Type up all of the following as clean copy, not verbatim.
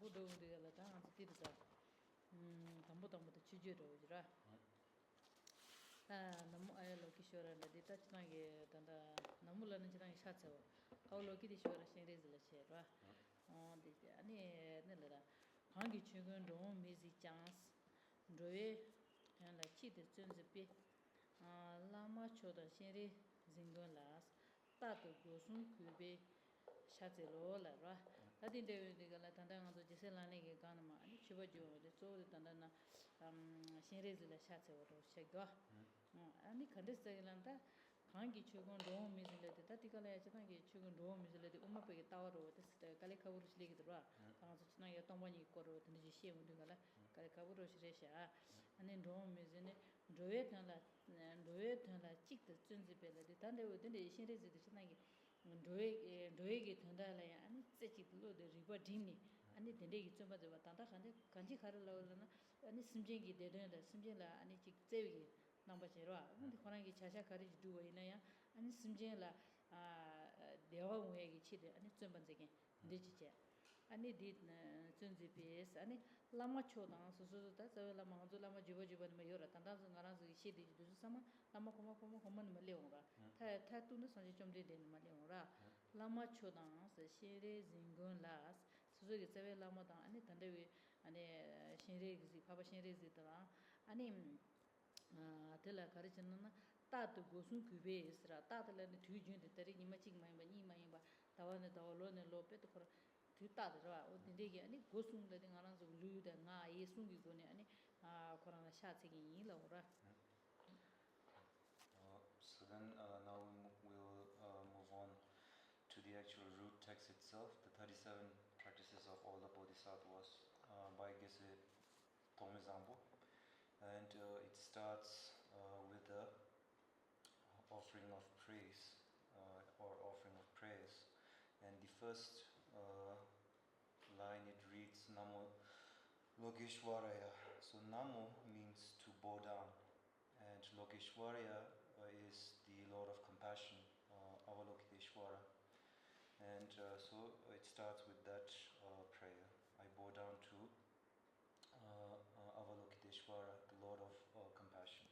tambu do de la ta ti sa tambu the chiju ro jira namu ayalo kishora la de ta chna ge tanda namu la ni chna sha cha ka lo ki di shora shin re zla che ra de ani ne la hangi chugun do music chance doe la chi de chun ze pe lama cho da shin re zingon las ta to go sun ku be sha ze lo la ra ta din de de la tanda nga do je se la ne ge ka na ma ani chiba jo de so de tanda na shin re zla sha che ro she ga 아니 컨데스텔란다 강기 추군 로우 미즐레데 다티칼에 차탄기 추군 로우 미즐레데 ummape게 따와로 됐을 칼레 카부르시레게 들어와 당서 지나게 동반이 거로 든지 시에문들가 칼레 카부르시레샤 아니 로우 미즈네 로에 탄라 찍드 준지벨레데 단데오 든데 신레즈데 지나게 도에게 탄다라야 아니 ጼ치들로데 리버딩니 아니 든데기 좀 봐줘 단다 간지 가르라오나 아니 심쟁기 데데다 심쟁라 아니 직제기 number 0 근데 코랑이 자샤 가리지 두어이나야 아니 심쟁라 대화 우에기 치데 아니 좀 번째게 되지제 아니 디 준지비스 아니 라마초당 수수다 저라 망조라마 지버지버는 요라 단단서 나라서 시디 두스사마 라마 코마코만 말레오라 타투는 선지 좀 되는 말레오라 라마초당 시레 징곤라스 수수게 저베 라마당 아니 단데위 아니 신레기지 파바 신레지더라 아니 tela karichanna tatu gosun kube isra tatala ne thujun de tari nimachik mai ba tawane dawlo ne lope to tu ta de wa o de ge ani gosun de ngana zo lu de nga yesun gi gone ani korana sha chigi yin la ora so then now we'll move on to the actual root text itself, the 37 practices of all the Bodhisattvas by Geshema Dawa Dolma. And it starts with the offering of praise or offering of praise. And the first line it reads Namo Logeshwaraya. So Namo means to bow down, and Logeshwaraya is the Lord of Compassion, Avalokiteshvara. And so it starts with that prayer. I bow down to Avalokiteshvara, the Lord of Compassion.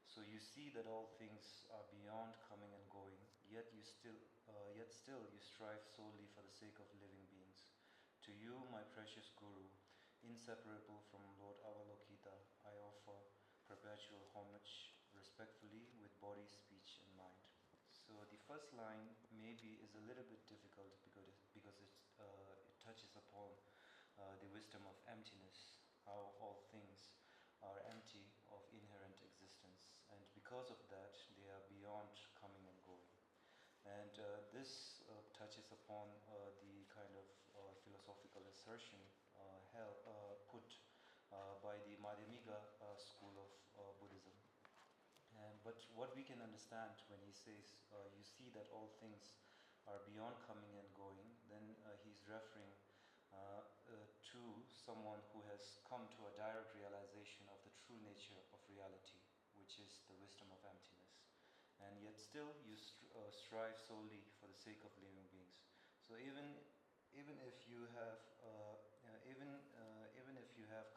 So you see that all things are beyond coming and going, yet still you strive solely for the sake of living beings. To you, my precious Guru, inseparable from Lord Avalokita, I offer perpetual homage, respectfully, with body, speech, and mind. So the first line maybe is a little bit difficult because it touches upon the wisdom of emptiness, how all things are empty of inherent existence, and because of that they are beyond coming and going. And this touches upon the kind of philosophical assertion put by the Madhyamika school of Buddhism. But what we can understand when he says, you see that all things are beyond coming and going, then he's referring to someone who has come to a direct realization of the true nature of reality, which is the wisdom of emptiness. And yet still you strive solely for the sake of living beings. So even if you have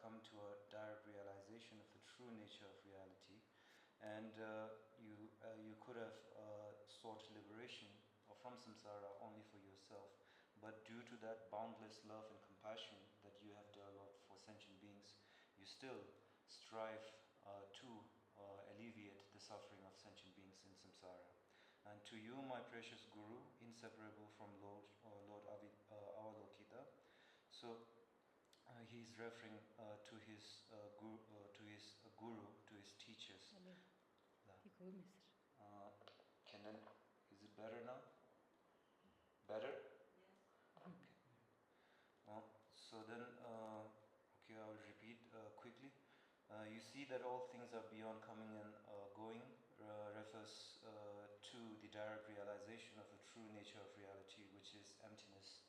come to a direct realization of the true nature of reality, and you could have sought liberation from samsara only for yourself, but due to that boundless love and compassion that you have developed for sentient beings, you still strive to alleviate the suffering of sentient beings in samsara. And to you, my precious Guru, inseparable from Lord Avalokita, so he is referring to his guru, to his teachers. Is it better now? Better? Yes. Okay. So then, okay, I will repeat quickly. You see that all things are beyond coming and going refers to the direct realization of the true nature of reality, which is emptiness.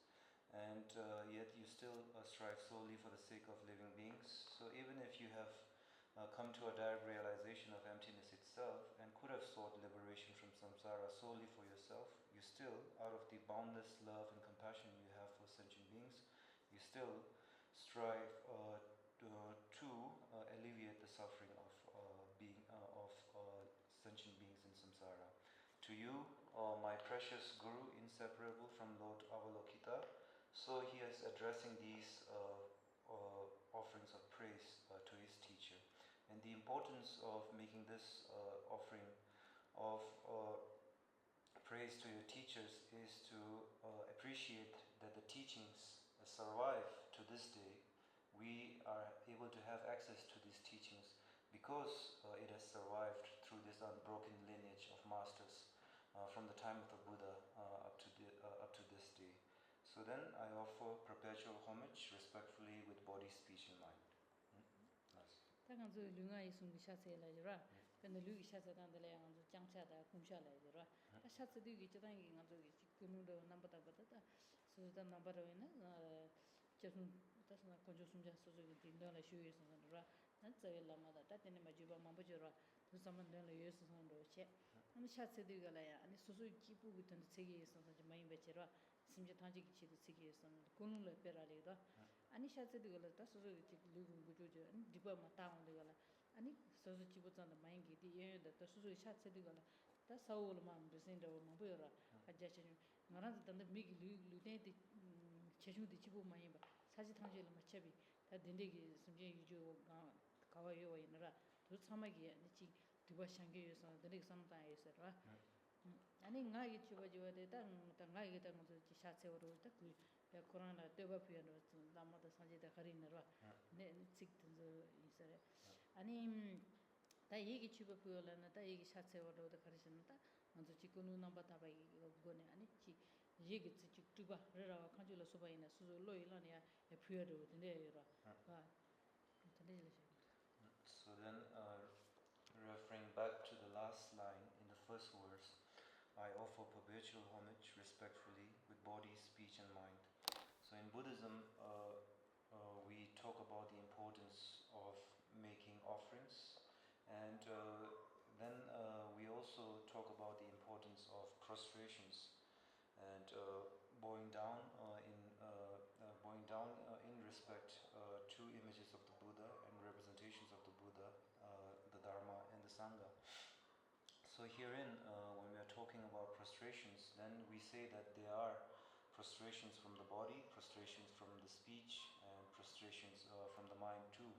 And yet you still strive solely for the sake of living beings. So even if you have come to a direct realization of emptiness itself and could have sought liberation from samsara solely for yourself, you still, out of the boundless love and compassion you have for sentient beings, you still strive to alleviate the suffering of sentient beings in samsara. To you, my precious Guru, inseparable from Lord Avalokita, so he is addressing these offerings of praise to his teacher. And the importance of making this offering of praise to your teachers is to appreciate that the teachings survive to this day. We are able to have access to these teachings because it has survived through this unbroken lineage of masters from the time of the Buddha up to this day. So then I offer perpetual homage respectfully with body, speech and mind. Nice. 근데 루기 샤자단들에 안주 장차다 공샤라지라 다 샤츠디기 저당이 안주기 그누도 남바다바다 수다 남바로이나 저슨 다스나 건조숨자 소소기 딘달라 쇼이스는라 난자엘라마다 다테네 마주바 mam바저라 두사만들라 예스선도 체 아니 샤츠디가라야 아니 소소기 기부부터 세계에서 많이 배치라 심지 단지기 치도 세계에서 고능을 빼라리다 아니 샤츠디가라 다 소소기 루기 구조저 디바마 타운데가라 아니 소소 집었잖아 마인기디 예다 또 소소 샤츠디가라 다 사올만 드신다 뭐 보여라 아자체 나라도 단데 미기 루데디 체주디 집어 많이 봐 사지 탕제를 맞춰비 다 딘데기 숨제 유조 가와요 이너라 도 참하기 아니지 디바샹게에서 드릭 삼다에서라 아니 나기 집어지와데 다 나기 다 무슨 샤츠오로 다그 코로나 데바피아노 남마다 산제다 가리너라 네 찍든저 이서래 아니 다 얘기 집어표라나 다 얘기 샤츠오로도 가르치는다 먼저 지구는 남바다바 이거네 아니 지 얘기 찍두바 그러라 간줄로 소바이나 수로이라냐 에퓨어도 된대요라 So then referring back to the last line in the first verse, I offer perpetual homage respectfully with body, speech and mind. So in Buddhism, we talk about the importance of making offerings, and then we also talk about the importance of prostrations and bowing down in respect to images of the Buddha and representations of the Buddha, the Dharma and the Sangha. So herein, when we are talking about prostrations, then we say that there are prostrations from the body, prostrations from the speech, and prostrations from the mind too.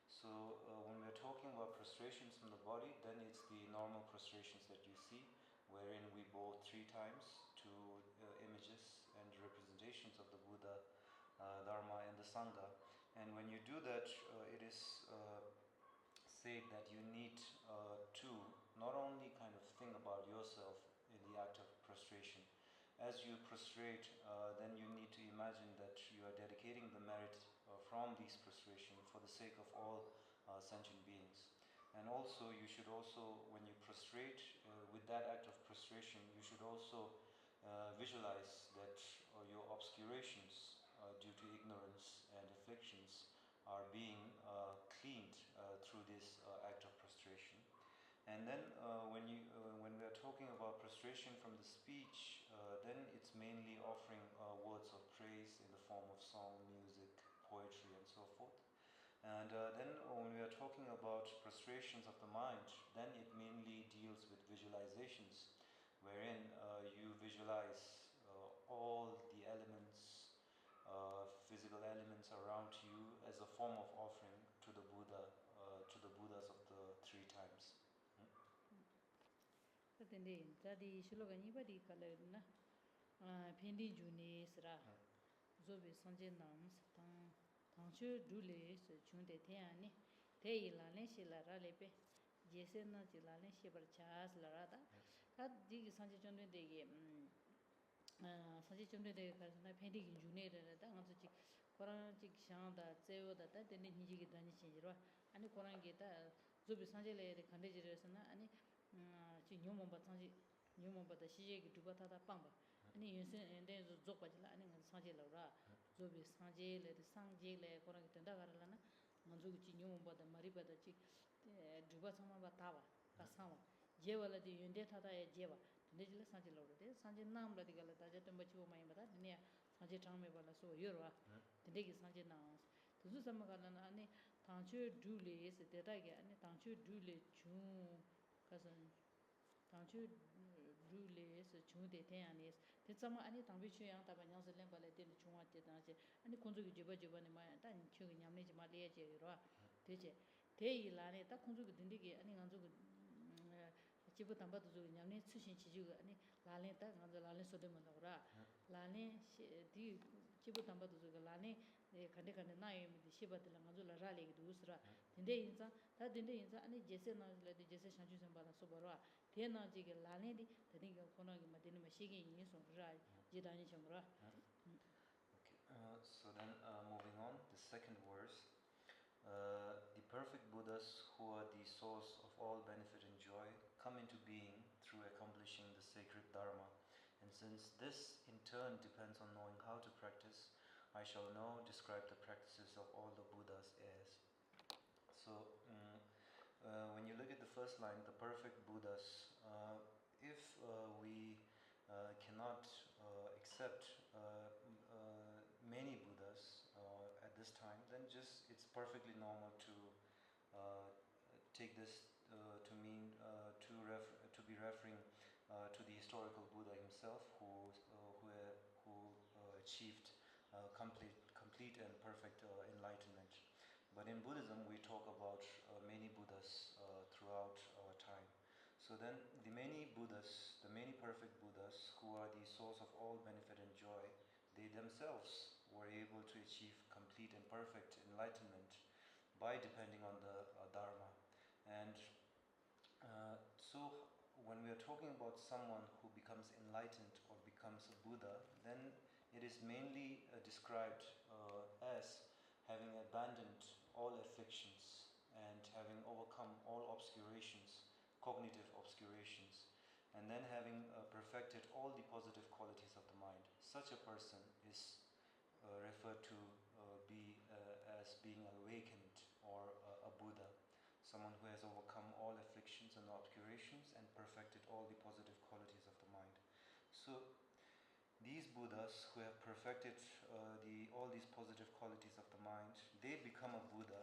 So when we are talking about prostrations from the body, then it's the normal prostrations that you see, wherein we bow 3 times to images and representations of the Buddha, Dharma and the Sangha. And when you do that, it is said that you need to not only kind of think about yourself in the act of prostration. As you prostrate, then you need to imagine that you are dedicating the merit from these prostration for the sake of all sentient beings. And also, you should also, when you prostrate, with that act of prostration, you should also visualize that your obscurations due to ignorance and afflictions are being cleaned through this act of prostration. And then when we are talking about prostration from the speech, then it's mainly offering words of praise in the form of song, music, poetry and so forth. And then when we are talking about prostrations of the mind, then it mainly deals with visualizations, wherein you visualize all the elements, physical elements around you as a form of offering to the Buddha, to the Buddhas of the 3 times. 근데 자디 실로가 니바디 칼레나 펜디 주니스라 조비 선제 남스 당초 둘레스 중대 태안이 대일라네 실라라레베 제세나 질라네 시버차스라라다 다 디기 선제 전에 되게 선제 전에 되게 가서나 펜디 주네라다 아무지 코로나직 샹다 제오다다 데니 니지기 다니 신지로 아니 코로나게다 조비 선제레 간데지르스나 아니 지 뇽몬바 상지 뇽몬바다 시제기 두바타다 빵바 아니 윤선 엔데 족바질라 아니 상제라라 조비 상제레 상제레 코랑이 된다가라나 먼저기 지 뇽몬바다 마리바다 지 두바상마바 타바 가상와 제월라디 윤데타다에 제바 내질라 상제라로데 상제 남라디갈라 다제템 바치고 마이바다 니야 상제 장메발라 소 요르와 데기 상제 나 Tuzu samagalana ani tangchu dule is dedage ani tangchu dule chung kasan tangchu dule is chung de ten ani is te sama ani tangbi chu yang ta banyang zelen bale de chungwa de dan je ani konzu gi jiba ni ma ta ni chu gi nyamne ji ma le je ro de je te yi la ne ta konzu gi dinde gi ani nganzu gi jiba tamba du nyamne tsushin chi ju ani la le ta nganzu la le so de ma ra la ne di jiba tamba du la ne kande na yemi di shiba de la nganzu la ra le gi du usra dinde inza ta dinde inza ani jese na le de jese shanchu sem ba la so ba te na ji ge la ne di tani ge khona gi ma de ma shi ge yin so ra ji da ni cham ra. Okay, so then moving on, the second verse. The perfect Buddhas, who are the source of all benefit and joy, come into being through accomplishing the sacred Dharma. And since this in turn depends on knowing how to practice, I shall now describe the practices of all the Buddhas as. So, when you look at the first line, the perfect Buddhas, if we cannot accept many Buddhas at this time, then just it's perfectly normal to take this to mean to be referring to the historical Buddha himself, who achieved complete and perfect enlightenment. But in Buddhism, we talk about many Buddhas throughout time. So then, the many Buddhas, the many perfect Buddhas, who are the source of all benefit and joy, they themselves were able to achieve complete and perfect enlightenment by depending on the Dharma. And so, when we are talking about someone who becomes enlightened or becomes a Buddha, then it is mainly described as having abandoned all afflictions and having overcome all obscurations, cognitive obscurations, and then having perfected all the positive qualities of the mind. Such a person is referred to as being awakened or a Buddha, someone who has overcome all afflictions and obscurations and perfected all the positive qualities of the mind. So these Buddhas who have perfected all these positive qualities of the mind, they become a Buddha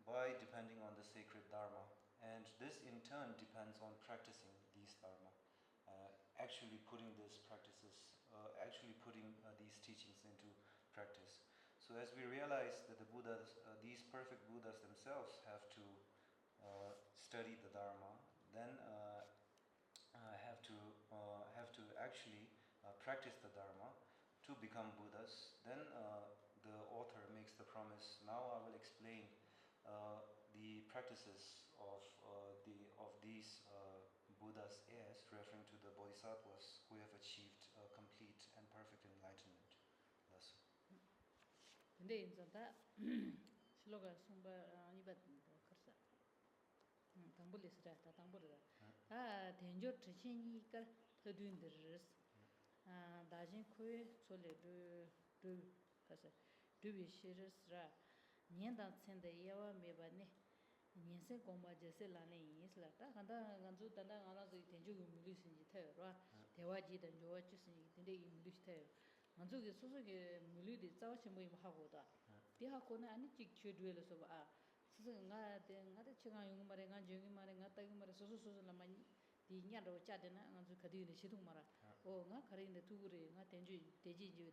by depending on the sacred Dharma. And this in turn depends on practicing these Dharma, actually putting these practices, these teachings into practice. So as we realize that the Buddhas, these perfect Buddhas themselves have to study the Dharma, then have to actually practice the Dharma to become Buddhas. Then the author makes the promise. Now I will explain the practices of these Buddhas as referring to the Bodhisattvas who have achieved complete and perfect enlightenment. Thus. 근데 인자다 슬로가 숨바 아니바 커서 당불리스라 당불이라 아 된조 트신이가 더든들스 아 다진 코에 솔레드 두 가서 두비시르스라 년단 센데 야와 메바네 년세 고마제세 라네 이슬라다 간다 간주 단다 가나서 된조 물리신지 태요라 대화지든 조화주신이 된데 이 물리시태요 만족이 소소게 물리디 짜와치 모임 하고다 비하고는 아니 직추드엘서 봐 스스가 나데 치가 용 말에 가 정이 말에 가 따기 말에 소소소소나 많이 디냐로 짜데나 간주 가디네 시동 말아 오가 가리네 두구리 가 된주 대지지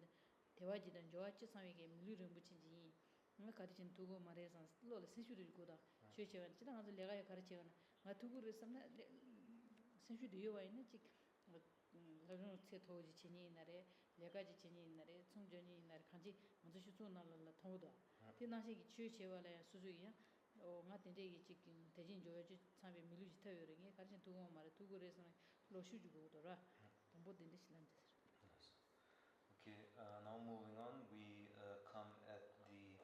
대화지든 조화치 상에게 물리를 붙인지 가 가르친 두고 말해서 로를 세슈를 고다 최최원 지당 가서 내가 가르치거나 가 두구를 삼나 세슈도 요와 있는 직 그런 세토지 진이 날에 내가지 진이 날에 총전이 날 간지 먼저 수준날라 통도 디나시기 취체와래 수수이야 가 된데기 지금 대진 조여지 참에 밀루지 태요링에 가르친 두고 말에 두고래서 로슈주고 오더라 뭐 된데실란데. Okay, now moving on, we come at the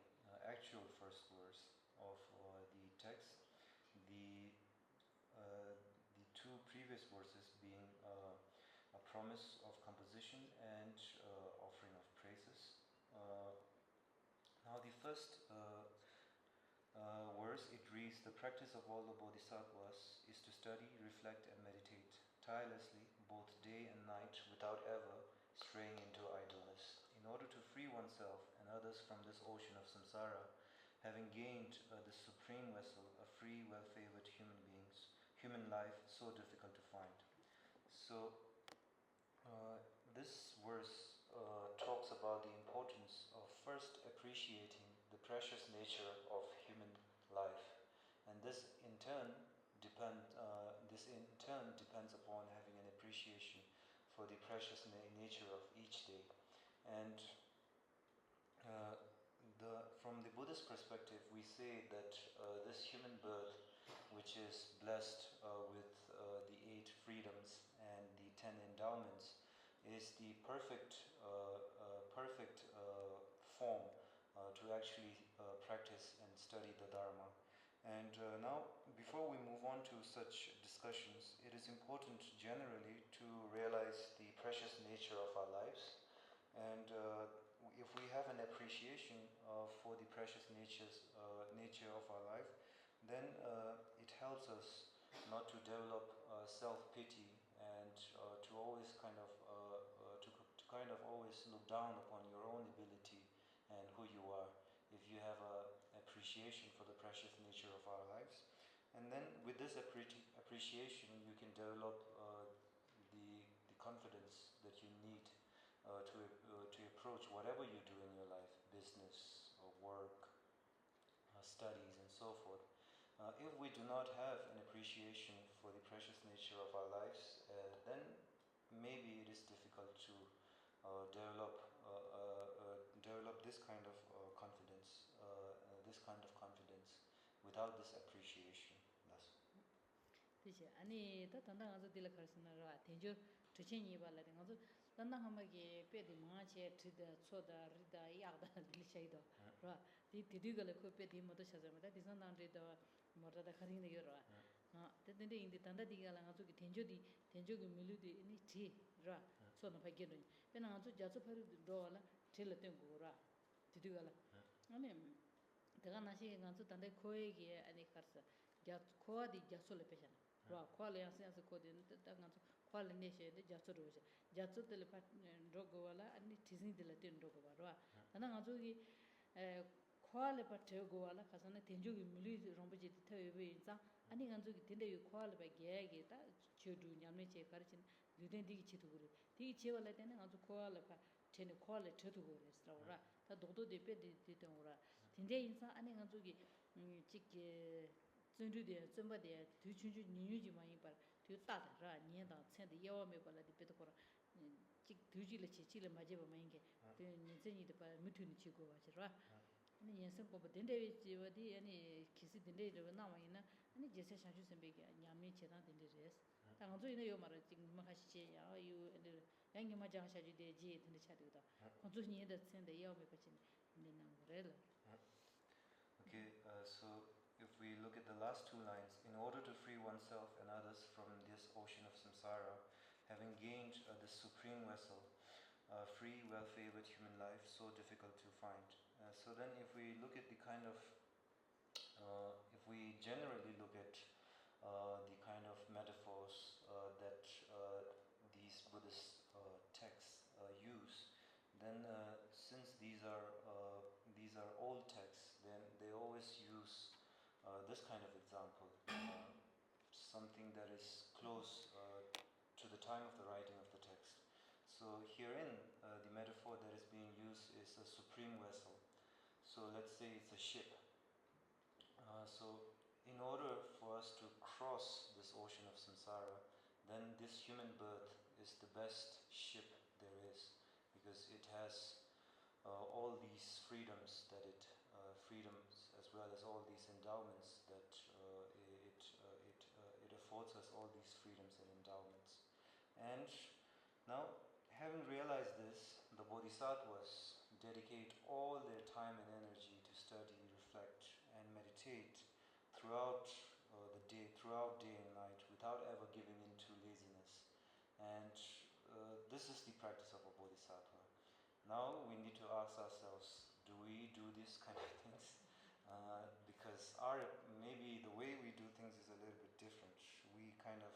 actual first verse of the text. The two previous verses being a promise of composition and offering of praises. Now the first verse, it reads, the practice of all the Bodhisattvas is to study, reflect and meditate tirelessly both day and night without ever straying into idleness. In order to free oneself and others from this ocean of samsara, having gained the supreme vessel, a free, well-favored human life so difficult to find. So this verse talks about the importance of first appreciating the precious nature of human life, and this in turn depends upon having an appreciation for the precious nature of each day. And from the Buddhist perspective, we say that this human birth, which is blessed with the 8 freedoms and the 10 endowments, is the perfect form to actually practice and study the Dharma. And now, before we move on to such discussions, it is important generally to realize the precious nature of our lives. And if we have an appreciation for the precious nature of our life, then it helps us not to develop self-pity and to always kind of always look down upon your own ability and who you are. If you have an appreciation for the precious nature of our lives, and then with this appreciation, you can develop the confidence that you need to approach whatever you do in your life, business or work, studies and so forth. If we do not have an appreciation for the precious nature of our lives, then maybe it is difficult to develop this kind of confidence, without this appreciation. Thus. 아니 다 단단 가서 딜 가르스나라 대저 주친이 발라데 가서 단단 한마게 빼디 마체 트다 초다 리다 야다 딜샤이도 라 디디글에 코 빼디 모두 찾아마다 디산단데도 모르다 가리네 요라 아 데데 인디 단다 디가라 가서 대저기 밀루디 니 티라 소나 파게도 빼나 가서 자서 파르 도라 틸레 고라 디디글라 아니 내가 나시 가서 단데 코에게 아니 가서 자 코아디 자솔레 페잖아 와 콜레 양sense 코딘 땅가서 콜레 네셰데 자츠로제 자츠들 파 로고와라 아니 티신들 때 로고와라 나나 가족이 콜레 파테고와라 가서는 된족이 물리 rom부지 태외베자 아니 가족이 된데 콜레 바게게 다 쳐두 냠네체 가르친 유덴디기 치두고리 디기 제월라 때는 가족 콜레 파 테네 콜레 쳐두고레스라오라 다 도도데 페디데오라 된데 인사 아니 가족이 찍게 즌르데 쯤바데 뒤춘주 니유지 많이 봐. 뒤 따다라 니에다 챤데 야와메 발라데 베도코라 직 뒤지를 치치를 맞아 보면 이게 니진이도 봐 미투니 치고 와지라. 아니 예선 거 된데 지워디 아니 키스 된데로 나와이나 아니 제세 샤슈 선배게 냠미 제단 된데레스. 당조이네 요 말을 지금 마하시지 야유 엔데 양이 맞아 하셔지데 지 된데 차도다. 건조니에다 챤데 야와메 같이 내는 거래라. Okay, so if we look at the last 2 lines, in order to free oneself and others from this ocean of samsara, having gained the supreme vessel, free, well-favored human life, so difficult to find. So then if we look at the kind of, if we generally look at the kind of metaphors that these Buddhist texts use, then since these are old texts, then they always use this kind of example, something that is close to the time of the writing of the text. So herein, the metaphor that is being used is a supreme vessel. So let's say it's a ship. So in order for us to cross this ocean of samsara, then this human birth is the best ship there is, because it has all these freedoms freedoms as well as all these endowments that it affords us all these freedoms and endowments. And now, having realized this, the Bodhisattvas dedicate all their time and energy to study, reflect, and meditate throughout day and night, without ever giving in to laziness. And this is the practice of a Bodhisattva. Now we need to ask ourselves, do we do these kind of things? Because maybe the way we do things is a little bit different. We kind of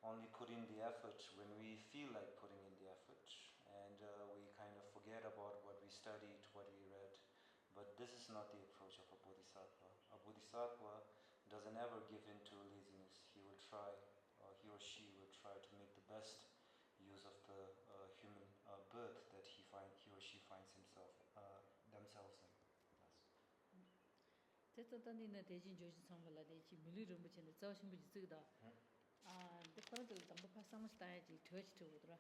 only put in the effort when we feel like putting in the effort, and we kind of forget about what we studied, what we read. But this is not the approach of a bodhisattva. A bodhisattva doesn't ever give in to laziness. He will try, or he or she will try to make the best use of the human birth that he or she finds themselves in. Yes. 대단히 대진 조지 상발라데 지 밀리름 붙이는 자신부지 쓰다. 그 퍼즐 담보 파상스타이지 터치도 오더라.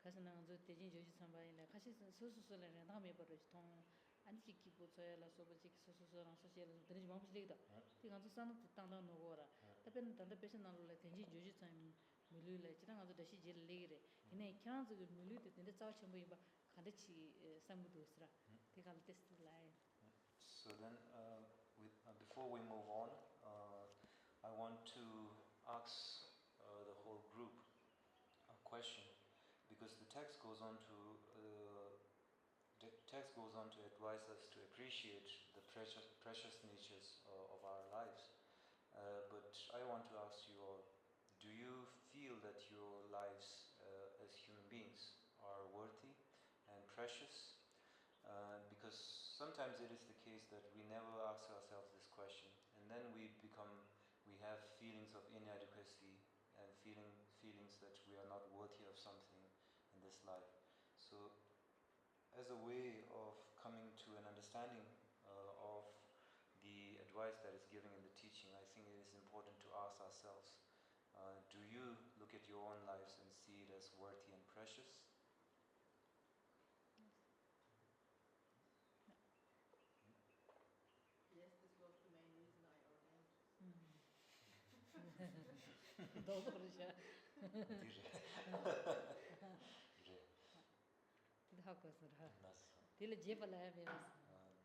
가서 나저 대진 조지 상발이나 같이 소소소를 다음에 버르지 통 안지 기부서야라 소버지 소소소랑 소시엘로 드리지 마음이 되다. 이간도 산도 땅땅 놓고라. 답변 단답 배신나로래 대진 조지 상 밀리래 지랑 아주 다시 질리래. 이내 캬즈 밀리데 근데 자신부 봐 간다치 삼부도스라. 대갈 테스트라이. So then, before we move on, I want to ask the whole group a question, because the text goes on to advise us to appreciate the precious natures of our lives. But I want to ask you all: do you feel that your lives as human beings are worthy and precious? Because sometimes it is the case that we never ask ourselves this question, and then we have feelings of inadequacy and feelings that we are not worthy of something in this life. So, as a way of coming to an understanding of the advice that is given in the teaching, I think it is important to ask ourselves: do you look at your own lives and see it as worthy and precious? Yes, this was the main reason I ordained.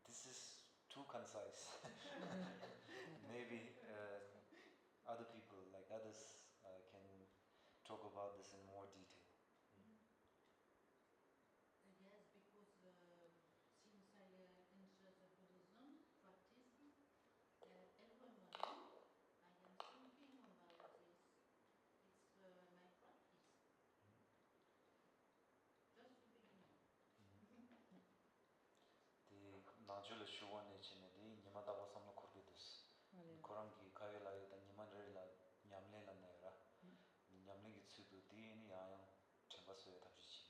This is too concise. Maybe other people, like others, can talk about this in more detail. Yes, because since I entered the Buddhism practice, every morning I am thinking about this. It's my practice. Just to begin. The Najula Shuwane Chinedi, Nimadawa Samno Korbitus. Korangi Kaila, the Nimanrela, Nyamlela Nera, Nyamling Tsudu, Dini Ayam, Chambasu Tapichis.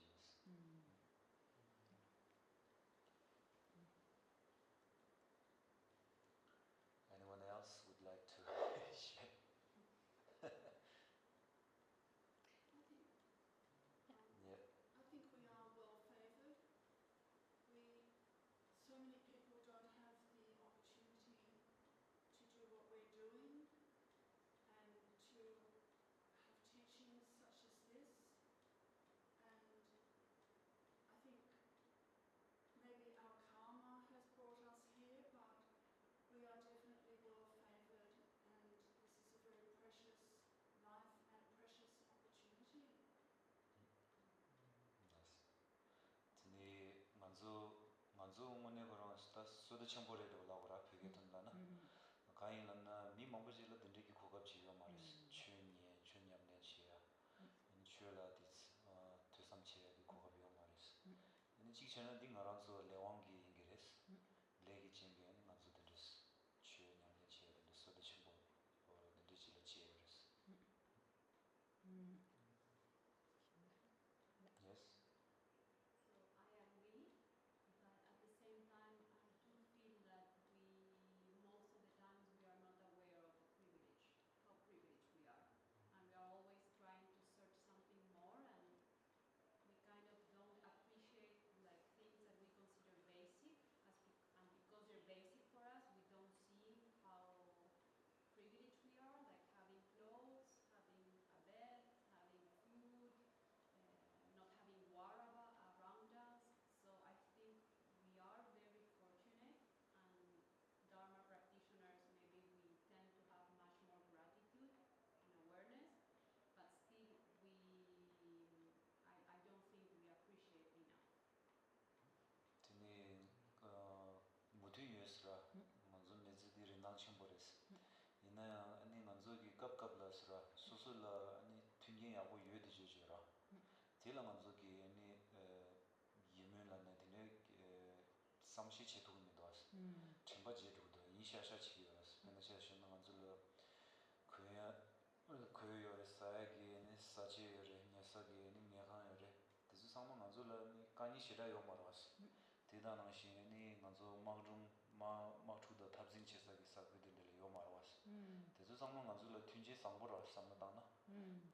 Anyone else would like to share? Yeah. I think we are well favoured. So many people don't have the opportunity to do what we're doing and to have teachings such as this. And I think maybe our karma has brought us here, but we are definitely well favoured, and this is a very precious life and precious opportunity. Yes. Tini manzo ngone koron sta soda chambore do lawra phegeton lana. Kain lana mi mambujila dindeki khogap chiga maris. Chunyamne chiya. In chula dis tosam chiya di khogap yo maris. In chikchana di ngaranzo lewangi ingires. Legi chenge ni manzo dindis chunyamne chiya di soda chambo or dindechila chiya maris. Yes. So I agree, but at the same time I do feel that most of the times we are not aware of how privileged we are. And we are always trying to search something more, and we kind of don't appreciate like things that we consider basic, and because they're basic for us, we don't see how privileged we are, like having clothes, having a bed, having food, not having water around us. So I think we are very fortunate, and Dharma practitioners, maybe we tend to have much more gratitude and awareness, but still I don't think we appreciate enough. Tini mutu yusra, manzo mezidi rindang chambores. Ina ani manzo ki kap lasra, susu la ani tungin yabu yudi jujura. Tila manzo ki ani yimun la na dine samshi chetuk midwas. 쳔바지로도 이샤샤치요스 맨샤샤나 만줄로 그요요레 사에게 사치요레 냐사게 니냐하요레 그래서 상마 만줄로 까니 시라요 말았어 대단하시니 만조 마투다 탑진 체사기 사그들을 요 말았어 그래서 상마 만줄로 튠지 상보라 상마다나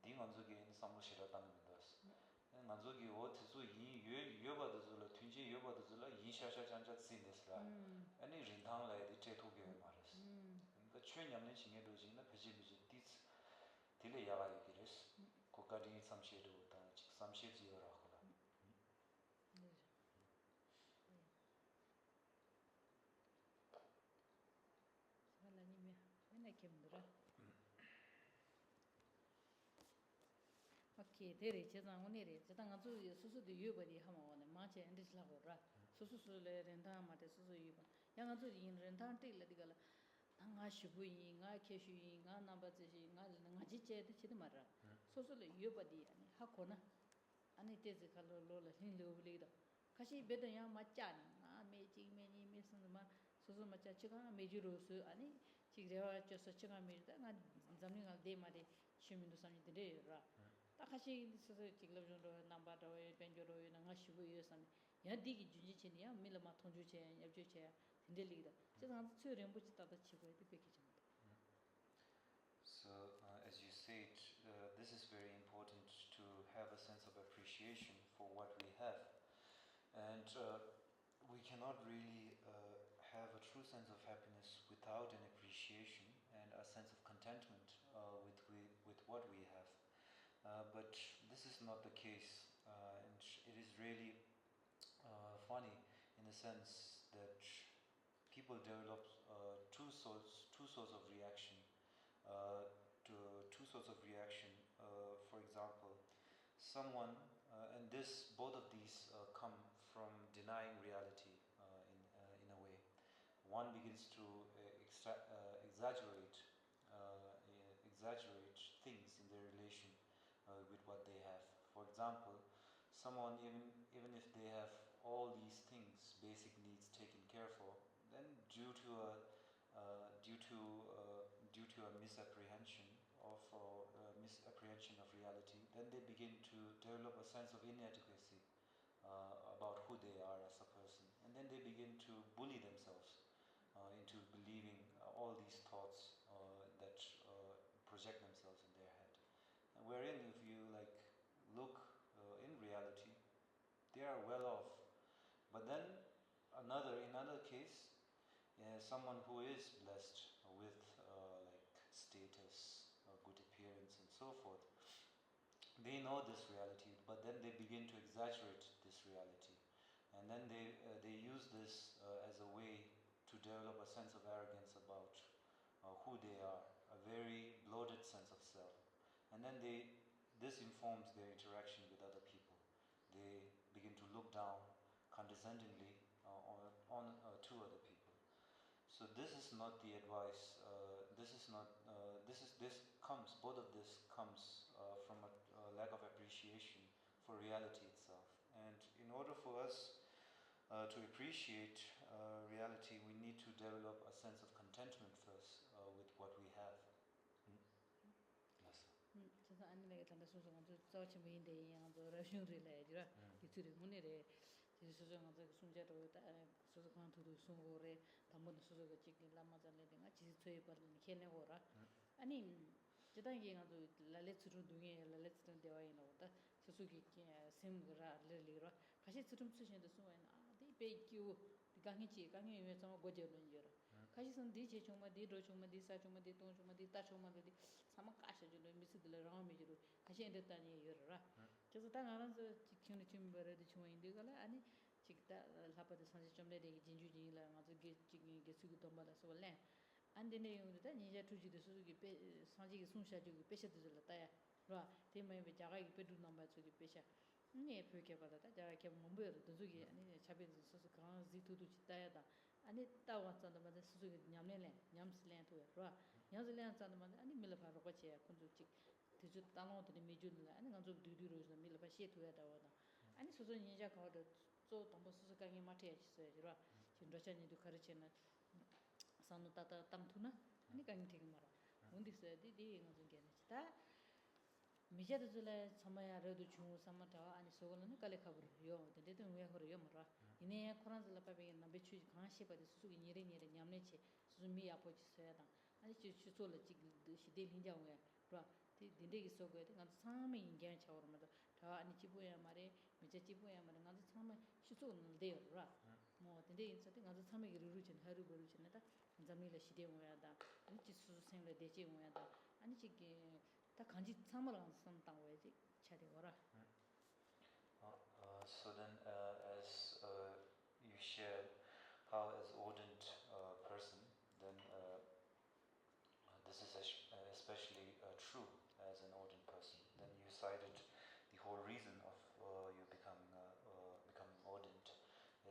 디 만조게 상보 시라다는 거였어 만족이 어디서 이 유여받아서 튠지 유여받아서 이샤샤 장자 쓰이네스라 아니 린당라에 제토게 말았어 그러니까 최년의 신경도지나 배지비지 디스 딜레 야가이기레스 고가리 삼시에도다 즉 삼시지어라고라 살라니면 맨날 캠들어 오케이 데레 제장 오늘에 제장 아주 수수도 유버리 하면 마체 엔디슬라고라 수수수레 렌다 마테 수수 유버 양아주 인 렌다 뜰레디갈 당가 쉬부이가 캐슈이가 나바지가 나지체데 치데 말라 수수레 유버디 아니 하코나 아니 테즈 칼로로라 흰로블리다 가시 베드야 맞자니 아 메지메니 메스마 수수 맞자 치가 메주로스 아니 지그레와 쩌서 치가 메다 나 잠니가 데마데 시민도 상이데라 다시 스스 지글로존도 남바도에 벤조로에 나가시고요 산 야디기 준지치니야 밀마 통주체 엽주체 딘델리다 제가 처럼 붙였다다 치고 이렇게 So, as you said, this is very important to have a sense of appreciation for what we have. And we cannot really have a true sense of happiness without an appreciation and a sense of contentment with what we have. But this is not the case, and it is really funny in the sense that people develop two sorts of reaction. Two sorts of reaction. For example, someone, and both of these come from denying reality in a way. One begins to exaggerate things in their relation with what they have. For example, someone even if they have all these things, basic needs taken care for, then due to a misapprehension of reality, then they begin to develop a sense of inadequacy about who they are as a person, and then they begin to bully themselves into believing all these thoughts that project themselves in their head. And wherein, if you look in reality, they are well off. But then in another case, someone who is blessed with status, good appearance, and so forth, they know this reality, but then they begin to exaggerate this reality, and then they use this as a way to develop a sense of arrogance about who they are, a very bloated sense of self, and then this informs their interaction with other people. They begin to look down condescendingly on to other people. So this is not the advice. Both of this comes from a lack of appreciation for reality itself. And in order for us to appreciate reality, we need to develop a sense of contentment first with what we have. Yes. 제가 안내가 단다 소소한테 저침인데 양도 러슝리래지라 이틀이 문에래 지수정한테 순제로 소소한테도 송고래 담은 소소가 찍긴 라마잔래 내가 지수에 버는 캐내고라 아니 제단계가도 라레츠로 동에 라레츠는 되어야 나오다 소소기 셈그라 르리로 같이 좀 쓰신데 소엔 아디 베이큐 강이지 강이 좀 고제는 줄 가시선 디제 정말 디로 정말 디사 정말 디동 정말 디다 정말 디 사마 까셔주는 미스들 라미지로 가시 엔데다니 여라 그래서 딱 알아서 지키는 좀 버려도 좋은데 가라 아니 직다 라바드 산지 좀 내리 진주진이라 맞아 게지기 게수기 dom바라서 원래 안 되네 용도다 니제 투지도 수기 산지기 손샤지기 빼셔들라 따야 라 대마에 자가기 빼두 넘바 수기 빼셔 네 그렇게 받았다 자가 몸부여도 저기 아니 차베도 서서 강 지투도 지다야다 아니 따왔잖아 맞아 수수기 냠내래 냠슬랜 토야 냠슬랜 짠만 아니 밀바로 거치야 군주직 드주 따노들이 미줄라 아니 간주 두두로서 밀바 시토야다 와다 아니 수수 인자 가도 저 동부 수수강이 마트에 있어요. 진도차니도 가르치나 산노 따따 땅투나 아니 간이 되게 말아 뭔디서 디디 무슨 게는다 미제도 줄에 참아야래도 중 삼마다 아니 소고는 깔레 카브요 데데도 왜 그래요 말아 이네 코란들 빠베 남베추 강시바데 수수기 니레니레 냠네체 수미 아포치서야다 아니 추초를 지기 시데린자오야 그라 딘데기 소고에 가 사메 인견 차오르마도 다 아니 지부야 말에 미제 지부야 말에 가서 사메 추초는 돼요라 뭐 딘데 인서데 가서 사메 기르루진 하루 버루진다 잠밀레 시데오야다 아니 지수 생레 데제오야다 아니 지게 다 간지 참으랑 선당we지 차대거라. So then, as you shared how as ardent person, then this is especially true as an ardent person. Then you cited the whole reason of you becoming ardent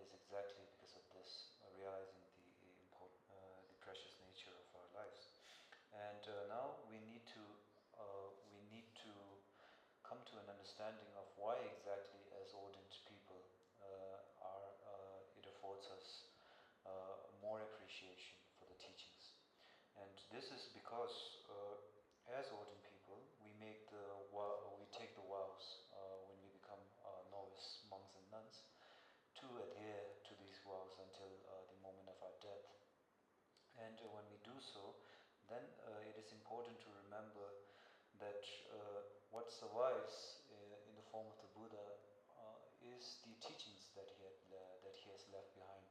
is exactly because of this, realizing the precious nature of our lives. And now we need to come to an understanding of why exactly as ardent people it affords us more appreciation for the teachings. And this is because as ardent people we take the vows when we become novice monks and nuns to adhere to these vows until the moment of our death. And when we do so, then it is important to remember that what survives in the form of the Buddha is the teachings that he has left behind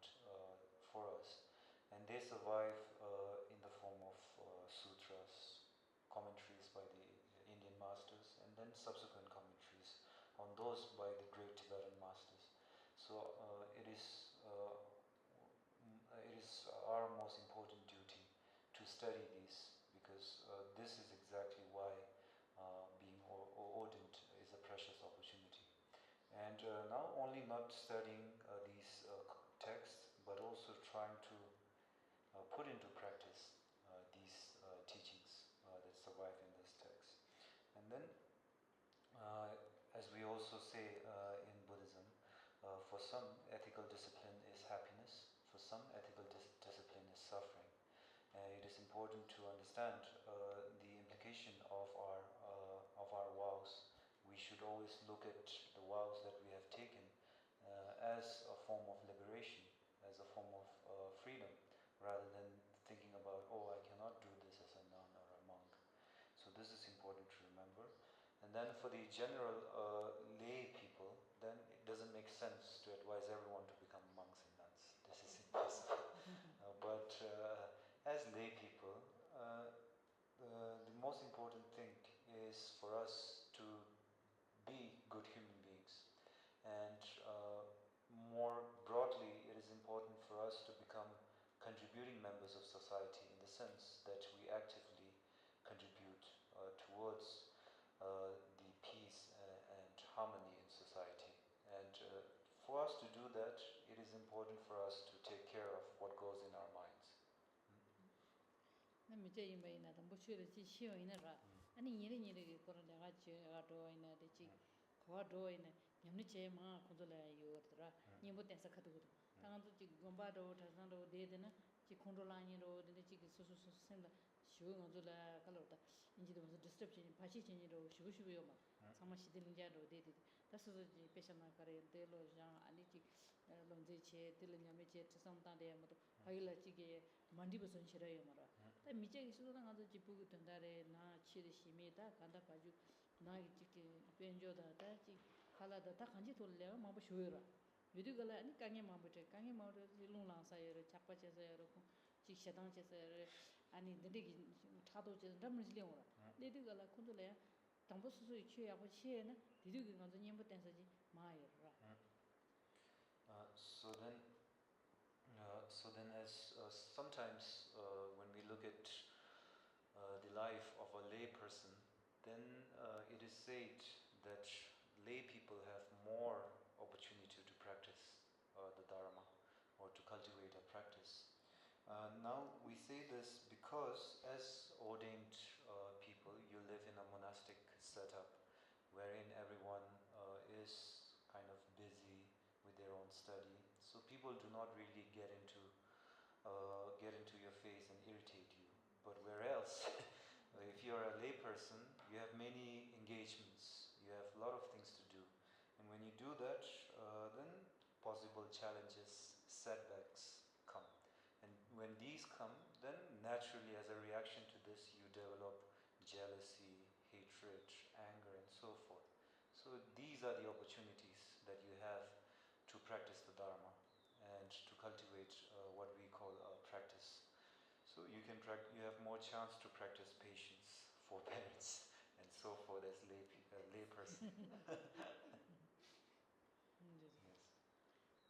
for us, and they survive in the form of sutras, commentaries by the Indian masters, and then subsequent commentaries on those by the great Tibetan masters. So it is our most important duty to study these, because this is exactly why being ardent is a precious opportunity. And now only not studying these texts, but also trying to put into practice these teachings that survive in this text. And then, as we also say in Buddhism, for some ethical discipline is happiness, for some ethical discipline is suffering. It is important to understand the implication of our vows. We should always look at the vows that we have taken as a form of liberation, as a form of freedom, rather than thinking about, oh, I cannot do this as a nun or a monk. So this is important to remember. And then for the general lay people, then it doesn't make sense to advise everyone to become monks and nuns. This is impossible. But as lay people, the most important thing is for us to be good human beings. And more broadly, it is important for us to become contributing members of society, in the sense that we actively contribute towards the peace and harmony in society. And for us to do that, it is important for us to take care of what goes in our minds. 나 미제 이메이나 좀 보셔를 지시오 이나라 아니 니레 거런데 같이 가도 이나 되지 거도 이나 냠니 제마 콘돌에 요더라 님보 댄서 카도고 당도 지 곰바도 다산도 데데나 지 콘돌라니로 데데 지 소소소 센다 쉬고 건돌라 칼로다 인지도 무슨 디스트럽션 파시진이로 쉬고쉬고요 막 상마 시들린자로 데데 다서지 페샤나 카레 데로 장 아니 지 론제체 딜냐메체 트sam다데 모두 하일라 지게 만디버선 싫어요 말아 다 미제 수도랑 가서 집부고 된다래 나 치르시미다 간다 가지고 나 이렇게 변조다 다지 칼라다 다 간지 돌려 뭐 쉬어라 유디가라 아니 강에 마부터 강에 마부터 롱랑사여로 잡아져서여로 직셔당져서 아니 내리기 차도지 담을지려고 내디가라 콘돌래 당부 수수이 취하고 취해는 디디가 가서 님부 댄서지 마여라 So then, as sometimes when we look at the life of a lay person, then it is said that lay people have more opportunity to practice the Dharma, or to cultivate a practice. Now we say this because as ordained people, you live in a monastic setup wherein everyone is kind of busy with their own study. So people do not really get into your face and irritate you. But where else, if you're a layperson, you have many engagements, you have a lot of things to do. And when you do that, then possible challenges, setbacks come. And when these come, then naturally as a reaction to this, you develop jealousy, hatred, anger, and so forth. So these are the opportunities that you have to practice the Dharma and to cultivate what we call practice. So you have more chance to practice patience, forbearance, and so forth as lay person. Yes.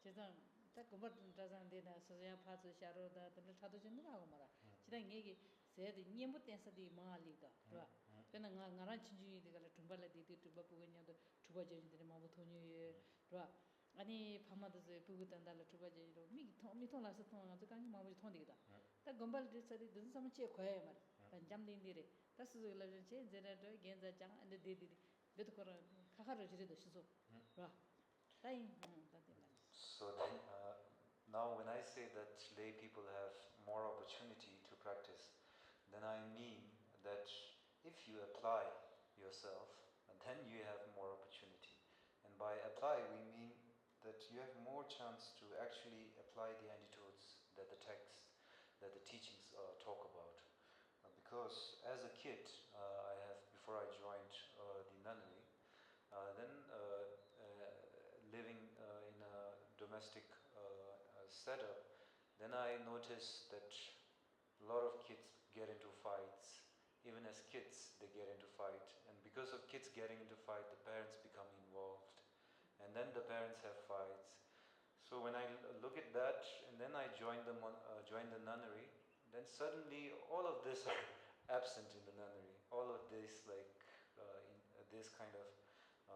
제가 딱 그거 자산데나 서야 파스 샤로다 들 차도 좀 나고 말아. 지단 얘기 세디 님부 댄서디 마리다. 그래. 그나 나랑 친구이들 tumbal라 디디 tuba 부근냐도 tuba 제인들 마부 토니. 그래. 아니 파마도제 부구단달라 tuba 제로 미통라서 통가서 간이 마부 통디다. 딱 건발디 서디 든 삼체 거야 말. 반잠딘디레. 다스 라제 제라도 겐자 장 안데 디디. 베트코라 카카르 지리도 시소. 그래. So then, now when I say that lay people have more opportunity to practice, then I mean that if you apply yourself, then you have more opportunity. And by apply, we mean that you have more chance to actually apply the antidotes that the text, that the teachings talk about. Because as a kid, before I joined the nunnery, then living in a domestic setup, then I noticed that a lot of kids get into fights. Even as kids, they get into fight. And because of kids getting into fight, the parents become involved. And then the parents have fights. So when I look at that, and then I joined the nunnery, then suddenly all of this are absent in the nunnery. All of this, this kind of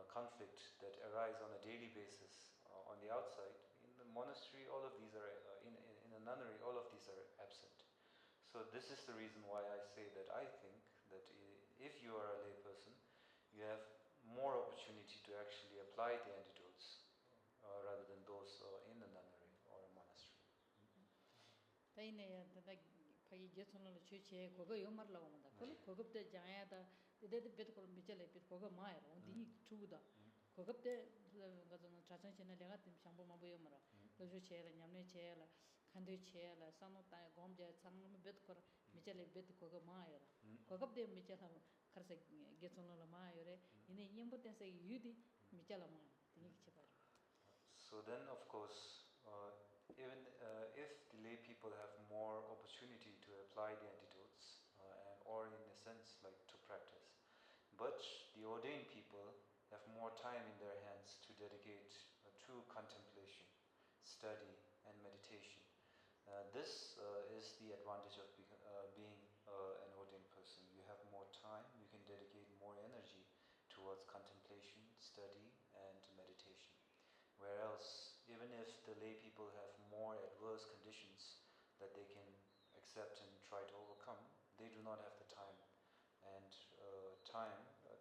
conflict that arise on a daily basis on the outside. In the monastery, all of these are, in a nunnery, all of these are absent. So this is the reason why I say that I think that if you are a layperson, you have more opportunity to actually apply the antidotes rather than those in the nunnery or a monastery. 파이 제촌을 취취해 그거 요말라고 한다. 그거부터 장야다. 데데 베트콜 미절에 베트코가 마야. 어디 투다. 그거부터 가서는 자천신에 내가 좀 상보만 보여마라. 그래서 제가 냠내 제라 칸데 제라 산노타 곰제 상무 베트콜 미절에 베트코가 마야. 그거부터 미절하 가서 제촌을 마야래. 이내 님부터서 유디 미절라 마야. 되게 제발. So then of course even if the lay people have more opportunity to apply the antidotes or in a sense like to practice, but the ordained people have more time in their hands to dedicate to contemplation, study and meditation. This is the advantage of being an ordained person. You have more time, you can dedicate more energy towards contemplation, study and meditation. Whereas, even if the lay people have more adverse conditions that they can accept and try to overcome, they do not have the time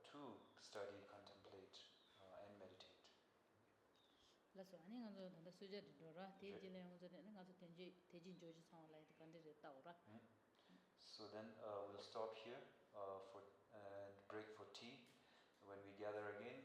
to study, contemplate, and meditate. So then we'll stop here and break for tea. When we gather again,